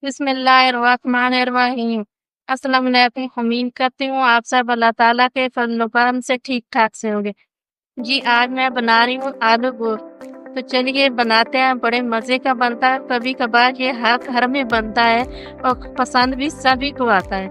बिस्मिल्लाहिर्रहमानिर्रहीम। अस्सलाम वालेकुम। उम्मीद करती हूँ आप सब अल्लाह ताला के फज़्ल व करम से ठीक-ठाक से होंगे। जी, आज मैं बना रही हूँ आलू गोश्त। तो चलिए बनाते हैं, बड़े मज़े का बनता है। कभी-कभार ये हर घर में बनता है और पसंद भी सभी को आता है।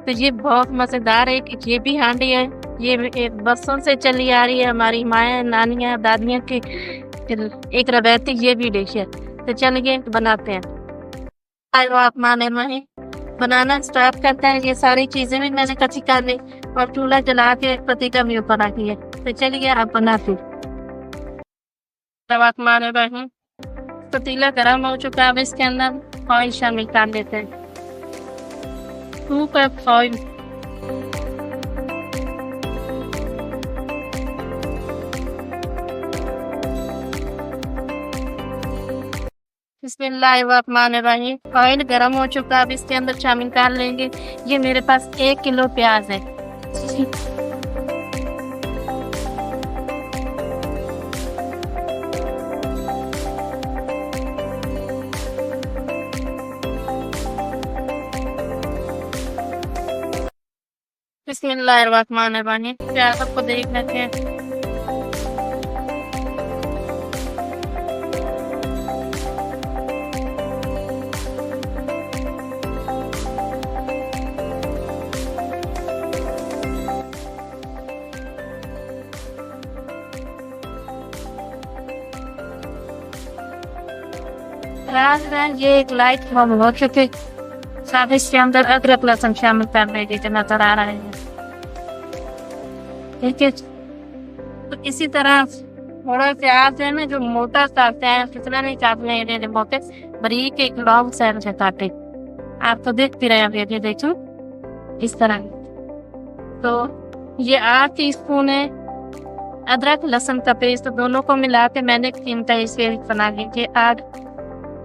तो ये बहुत मज़ेदार एक ये भी हांडी है, ये एक बरसों से चली आ रही है, हमारी माएँ, नानियाँ, दादियाँ की एक रवायती ये भी डिश है। तो चलिए बनाते हैं। बिस्मिल्लाहिर्रहमानिर्रहीम। बनाना स्टार्ट करते हैं। ये सारी चीजें भी मैंने इकट्ठी कर ली और चूल्हा जला के पतीला भी ऊपर रख दिया। तो चलिए आप बनाते हैं। बिस्मिल्लाहिर्रहमानिर्रहीम। पतीला गर्म हो चुका है, अब इसके अंदर ऑयल शामिल कर लेते हैं। 2 कप ऑयल। बिस्मिल्लाहिर्रहमानिर्रहीम। ऑयल गर्म हो चुका है, अब इसके अंदर शामिल कर लेंगे। ये मेरे पास 1 किलो प्याज है। बिस्मिल्लाहिर्रहमानिर्रहीम। प्याज आपको देख लेते हैं। प्याज में ये एक लाइट ब्राउन हो चुके, साथ ही इसके अंदर अदरक लहसुन शामिल कर लेंगे जो नजर आ रहे हैं। ठीक है, तो इसी तरह थोड़ा प्याज है ना जो मोटा काटते हैं, कितना नहीं काटने हैं, मोटे बारीक एक लॉन्ग साइज से काटे। आप तो देख भी रहे हैं, ये देखो इस तरह। तो ये 8 टीस्पून है अदरक लहसुन का पेस्ट, दोनों को मिला के मैंने 3 टीस्पून बना लीजिए 8।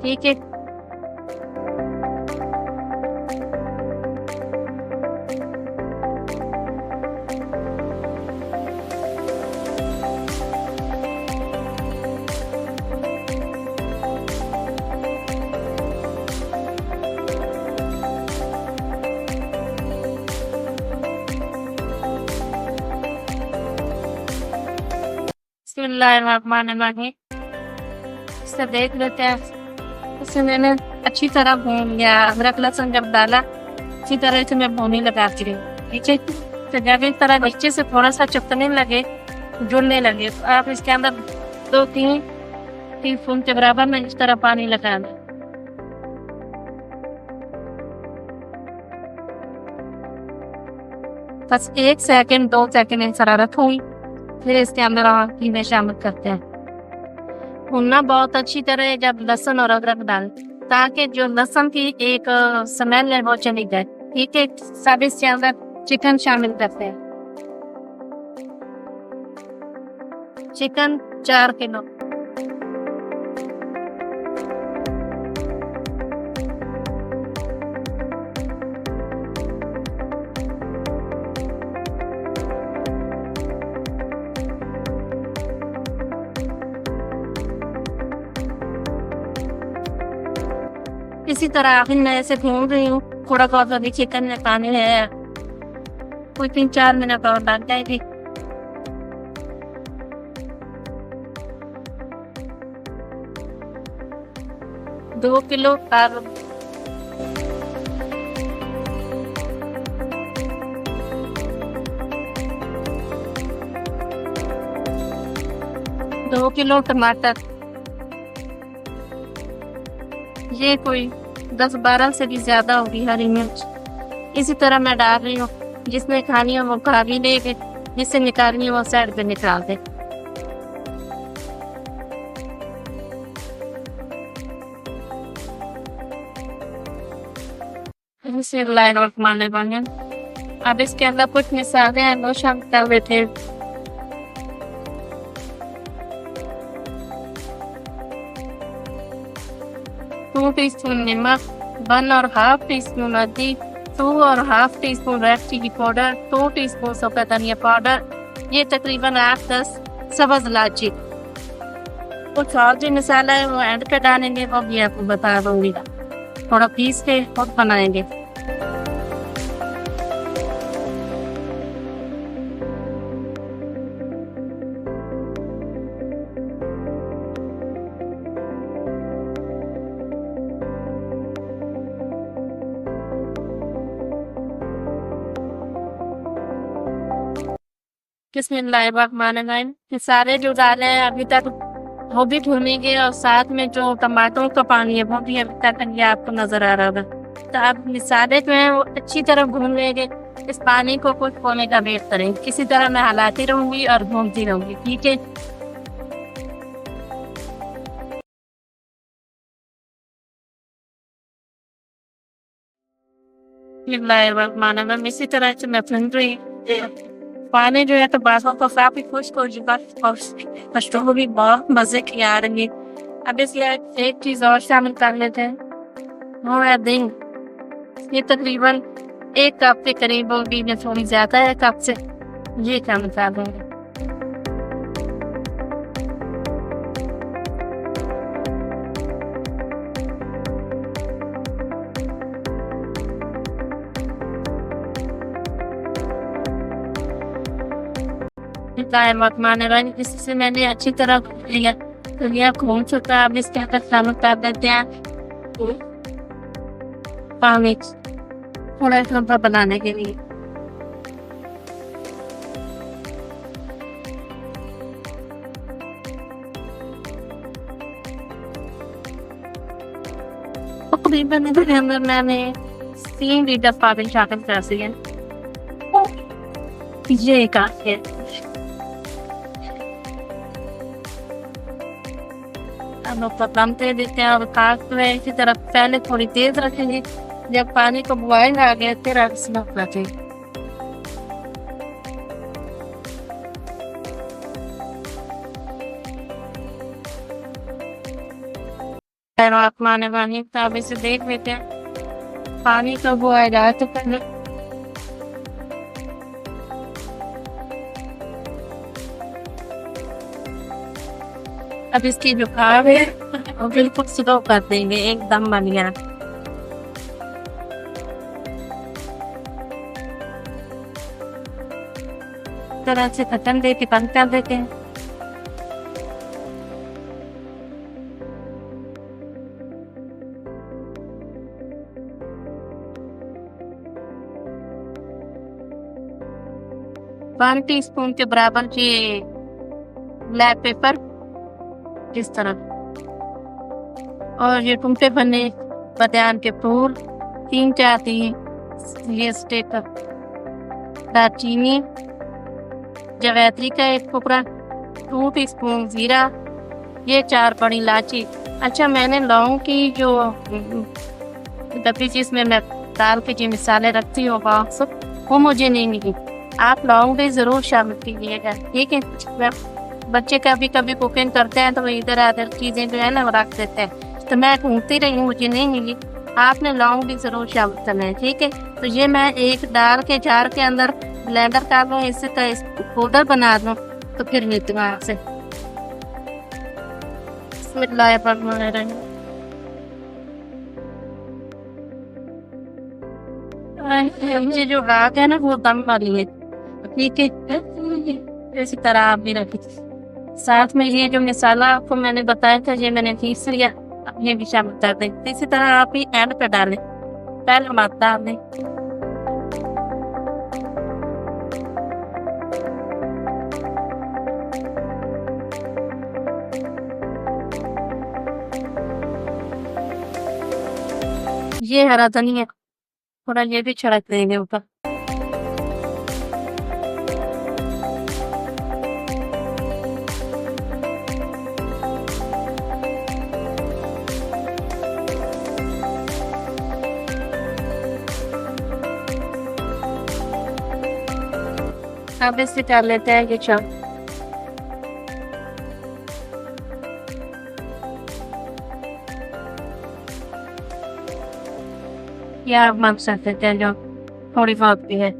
ठीक है, बिस्मिल्लाहिर्रहमानिर्रहीम। इसे देख लेते हैं। इसे मैंने अच्छी तरह भून लिया। अदरक लहसुन जब डाला अच्छी तरह इसे मैं भूनने लगाती रही। नीचे तो जब इस तरह नीचे से थोड़ा सा चुपकने लगे, जुड़ने लगे, तो आप इसके अंदर 2-3 टीस्पून के बराबर में इस तरह पानी लगा दें। बस 1 सेकंड 2 सेकंड इस तरह रखूंगी, फिर इसके अंदर में शामिल करते हैं। भूनना बहुत अच्छी तरह है जब लहसुन और अदरक डाल, ताकि जो लहसुन की एक स्मेल है वो चली जाए। ठीक है, सब इसके अंदर चिकन शामिल करते हैं। Chicken 4 kilo. इसी तरह आखिर मैं ऐसे भून रही हूँ। थोड़ा बहुत अभी चिकन में पानी है, कोई 3-4 मिनट और लग जाएगी। दो किलो आलू। दो किलो टमाटर। ये कोई 10-12 से भी ज्यादा होगी हरी मिर्च। इसी तरह मैं डाल रही हूँ। जिसने खानी है वो खा भी लेंगे, जिससे निकालनी है वो साइड पे निकाल दे। अब इसके अंदर कुछ मसाले हैं वो शामिल कर लेते हैं। टू टीस्पून नमक, 1.5 टीस्पून हल्दी, 2.5 teaspoon red chilli powder, 2 teaspoon सूखा धनिया पाउडर, ये तकरीबन 8-10 सब्ज इलायची। कुछ और जो मसाला है वो एंड पे डालेंगे, वो भी आपको बता दूंगी। थोड़ा पीस के और बनाएंगे। बिस्मिल्लाहिर्रहमानिर्रहीम। ये सारे जो दालें हैं अभी तक वो भी भूनेंगे और साथ में जो टमाटरों का पानी है वो भी अभी तक ये आपको नजर आ रहा होगा। तो आप मिसाले जो है वो अच्छी तरह भून लेंगे। इस पानी को कुछ होने का वेट करें। किसी तरह मैं हिलाती रहूंगी और भूनती रहूंगी, ठीक है। बिस्मिल्लाहिर्रहमानिर्रहीम। इसी तरह से मैं भून रही पानी जो है तो बाजू को काफी खुश्क हो चुका और मशरूम भी बहुत मजे की आ रही है। अब इसलिए एक चीज और शामिल कर लेते हैं, वो है दही। ये तकरीबन 1 कप के करीब होगी, ये थोड़ी ज्यादा है कप से। ये शामिल कर देंगे। इससे मैंने अच्छी तरह भून लिया। तो ये भून चुका है। अब इसके अंदर शामिल कर देते हैं पानी, थोड़ा सा बनाने के लिए। तकरीबन इसके अंदर मैंने 3 लीटर पानी शामिल कर दिया। ये काफी है। हम लोग दम दे देते हैं और खास में इसी तरह पहले थोड़ी तेज रखेंगे। जब पानी को बॉयल आ गया फिर इसमें रखेंगे। अब इसे देख लेते हैं पानी का बॉयल आया तो पहले अब इसकी जो भाव है वो बिल्कुल स्लो कर देंगे, एकदम बढ़िया। तरह से ढक्कन दे के बंद कर देते हैं। वन टीस्पून के बराबर ये ब्लैक पेपर इस तरह, और ये टूटे बने बादाम के फूल 3-4 ये स्टेक, दालचीनी, जवैत्री का 1 टुकड़ा, 2 टीस्पून जीरा, ये 4 बड़ी इलायची। अच्छा, मैंने लौंग की जो डब्बी जिसमें मैं डाल के जो मिसाले रखती हूँ वो मुझे नहीं मिली। आप लौंग भी जरूर शामिल कीजिएगा, ठीक है। बच्चे कभी कभी कुकिंग करते हैं तो वो इधर आधर चीजें जो है ना वो रख देते हैं, तो मैं ढूंढती रही, मुझे नहीं मिली। आपने लौंग भी जरूर शामिल करना है, ठीक है। तो ये मैं एक डाल के जार के अंदर ब्लेंडर कर लूँ, इससे का इस पाउडर बना दूँ, तो फिर मिलती हूँ आपसे। बिस्मिल्लाहिर्रहमानिर्रहीम। ये जो राग है ना वो दम वाली है, ठीक है। इसी तरह आप भी रखिए। साथ में ये जो मसाला आपको मैंने बताया था ये मैंने पीस लिया, अब ये भी शामिल कर दें। इसी तरह आप ही एंड पे डालें, पहले मत डालें। ये हरा धनिया थोड़ा ये भी छिड़क देंगे ऊपर। अब इससे कर लेते हैं ये चॉप। या आप माप सकते हैं जो थोड़ी बहुत भी है।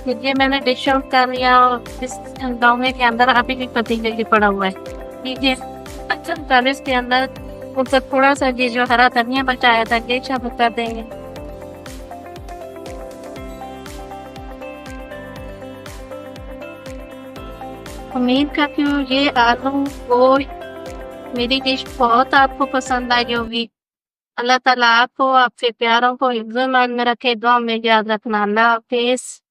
ये मैंने डिश आउट कर लिया और इस डोंगे के अंदर अभी भी पतीले पड़ा हुआ है। लीजिए अच्छा कर इसके अंदर ऊपर थोड़ा सा ये जो हरा धनिया बचाया था ये शामिल कर देंगे। उम्मीद करती हूँ ये आलू गोश्त मेरी डिश बहुत आपको पसंद आई होगी। अल्लाह ताला आपको आपके प्यारों को हिफ्ज़-ए-मान में रखे, दुआ में याद रखना। अल्लाह हाफ़िज़।